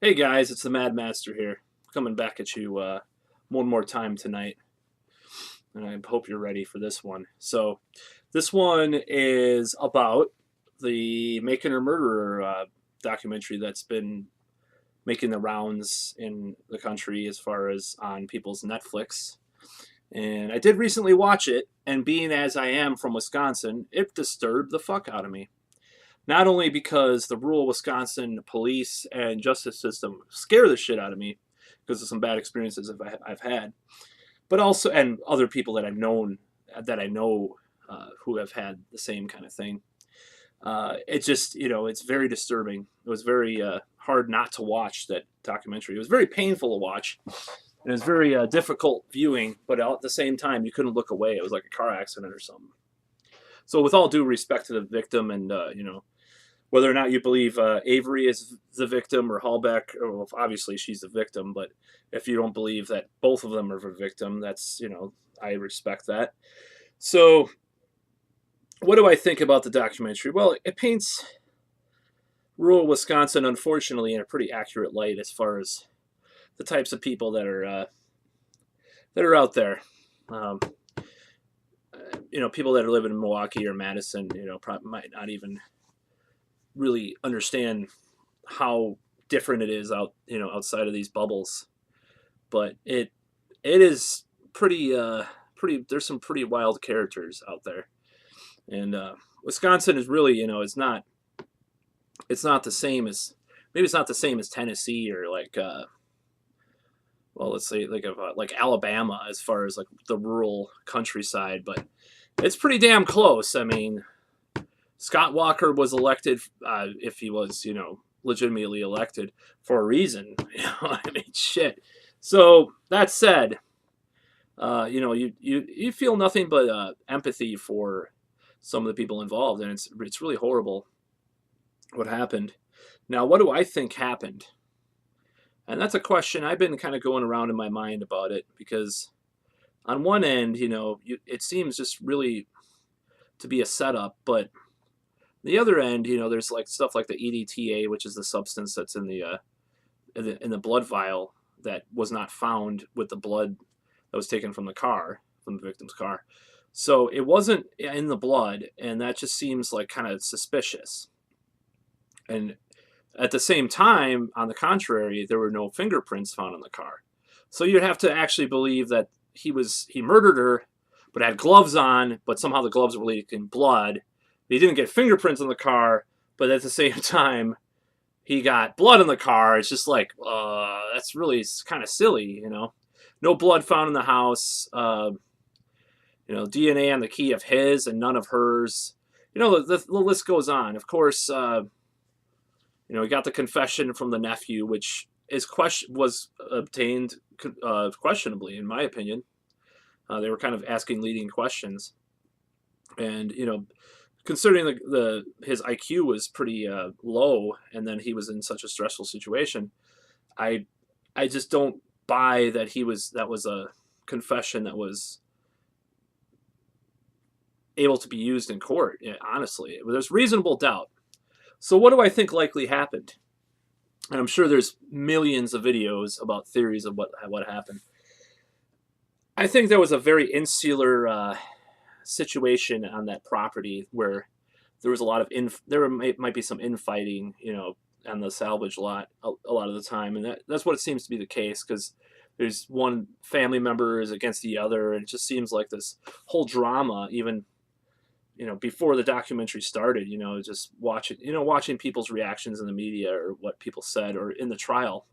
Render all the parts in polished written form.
Hey guys, it's the Mad Master here, coming back at you one more time tonight, and I hope you're ready for this one. So, this one is about the Making a Murderer documentary that's been making the rounds in the country as far as on people's Netflix. And I did recently watch it, and being as I am from Wisconsin, it disturbed the fuck out of me. Not only because the rural Wisconsin police and justice system scare the shit out of me because of some bad experiences I've had, but also and other people that I know who have had the same kind of thing. It just it's very disturbing. It was very hard not to watch that documentary. It was very painful to watch. And it was very difficult viewing, but at the same time, you couldn't look away. It was like a car accident or something. So, with all due respect to the victim, and whether or not you believe Avery is the victim or Hallbeck, well, obviously she's the victim, but if you don't believe that both of them are the victim, that's, I respect that. So, what do I think about the documentary? Well, it paints rural Wisconsin, unfortunately, in a pretty accurate light as far as the types of people that are out there. Um, people that are living in Milwaukee or Madison, probably might not even really understand how different it is outside of these bubbles. But it is pretty. There's some pretty wild characters out there, and Wisconsin is really it's not the same as maybe it's not the same as Tennessee or like well, let's say like Alabama as far as like the rural countryside, but it's pretty damn close. I mean, Scott Walker was elected, if he was, legitimately elected for a reason. I mean, shit. So that said, you feel nothing but empathy for some of the people involved, and it's really horrible what happened. Now, what do I think happened? And that's a question I've been kind of going around in my mind about it because on one end, it seems just really to be a setup, but the other end, there's like stuff like the EDTA, which is the substance that's in the blood vial that was not found with the blood that was taken from the victim's car. So it wasn't in the blood, and that just seems like kind of suspicious. And at the same time, on the contrary, there were no fingerprints found in the car. So you'd have to actually believe that he murdered her, but had gloves on, but somehow the gloves were leaking blood. He didn't get fingerprints on the car, but at the same time, he got blood in the car. It's just like, that's really kind of silly. No blood found in the house. DNA on the key of his and none of hers. The list goes on. Of course, he got the confession from the nephew, which was obtained questionably, in my opinion. They were kind of asking leading questions, and considering his IQ was pretty low, and then he was in such a stressful situation, I I just don't buy that was a confession that was able to be used in court. Honestly, there's reasonable doubt. So what do I think likely happened? And I'm sure there's millions of videos about theories of what happened. I think there was a very insular situation on that property where there was a lot of might be some infighting, on the salvage lot a lot of the time, and that's what it seems to be the case because there's one family member is against the other, and it just seems like this whole drama, even before the documentary started, just watching people's reactions in the media or what people said or in the trial.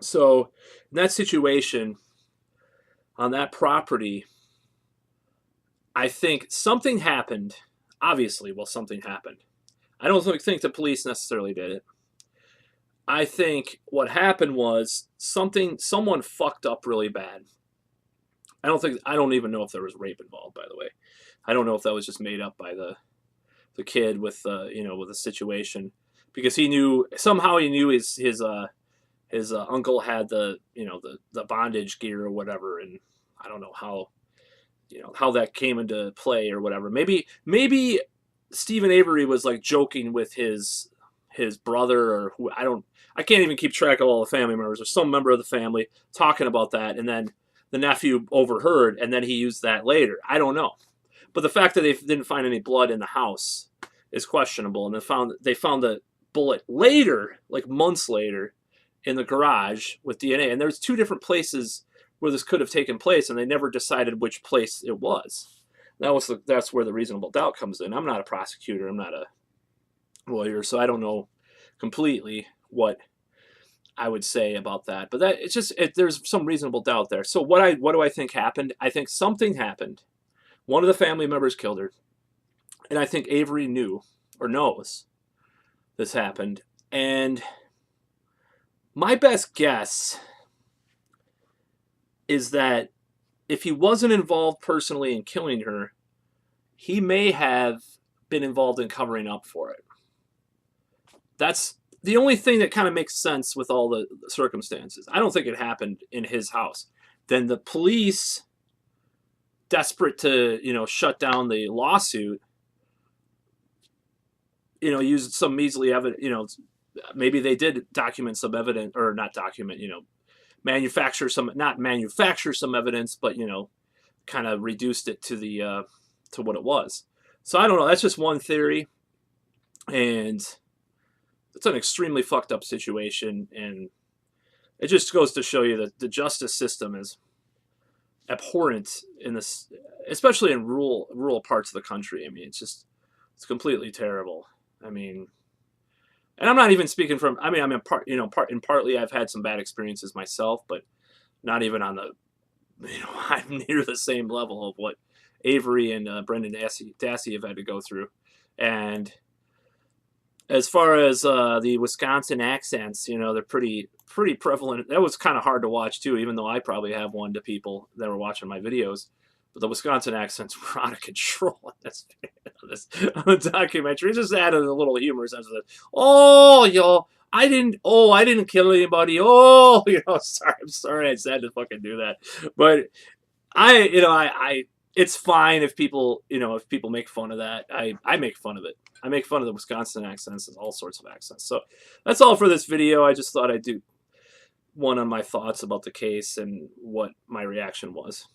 So in that situation on that property, I think something happened. Obviously, well, something happened. I don't think the police necessarily did it. I think what happened was someone fucked up really bad. I don't even know if there was rape involved, by the way. I don't know if that was just made up by the kid with with the situation because he knew his uncle had the bondage gear or whatever, and I don't know how that came into play or whatever. Maybe Stephen Avery was like joking with his brother or who, I can't even keep track of all the family members, or some member of the family talking about that, and then the nephew overheard, and then he used that later. I don't know. But the fact that they didn't find any blood in the house is questionable, and they found the bullet later, like months later, in the garage with DNA. And there's two different places where this could have taken place, and they never decided which place it was. That's where the reasonable doubt comes in. I'm not a prosecutor. I'm not a lawyer, so I don't know completely what I would say about that. But there's some reasonable doubt there. So what do I think happened? I think something happened. One of the family members killed her, and I think Avery knew or knows this happened. And my best guess is that if he wasn't involved personally in killing her, he may have been involved in covering up for it. That's the only thing that kind of makes sense with all the circumstances. I don't think it happened in his house. Then the police, desperate to, shut down the lawsuit, used some measly evidence, maybe they did document some evidence, or not document, not manufacture some evidence, but, kind of reduced it to to what it was. So I don't know. That's just one theory. And it's an extremely fucked up situation. And it just goes to show you that the justice system is abhorrent in this, especially in rural parts of the country. I mean, it's completely terrible. I mean, and I'm not even speaking from, partly I've had some bad experiences myself, but not even on I'm near the same level of what Avery and Brendan Dassey have had to go through. And as far as the Wisconsin accents, they're pretty prevalent. That was kind of hard to watch too, even though I probably have one to people that were watching my videos. But the Wisconsin accents were out of control on on the documentary. It just added a little humor sense of it. Oh, I didn't kill anybody. Oh, I'm sorry I had to fucking do that. But it's fine if people make fun of that. I make fun of it. I make fun of the Wisconsin accents and all sorts of accents. So that's all for this video. I just thought I'd do one on my thoughts about the case and what my reaction was.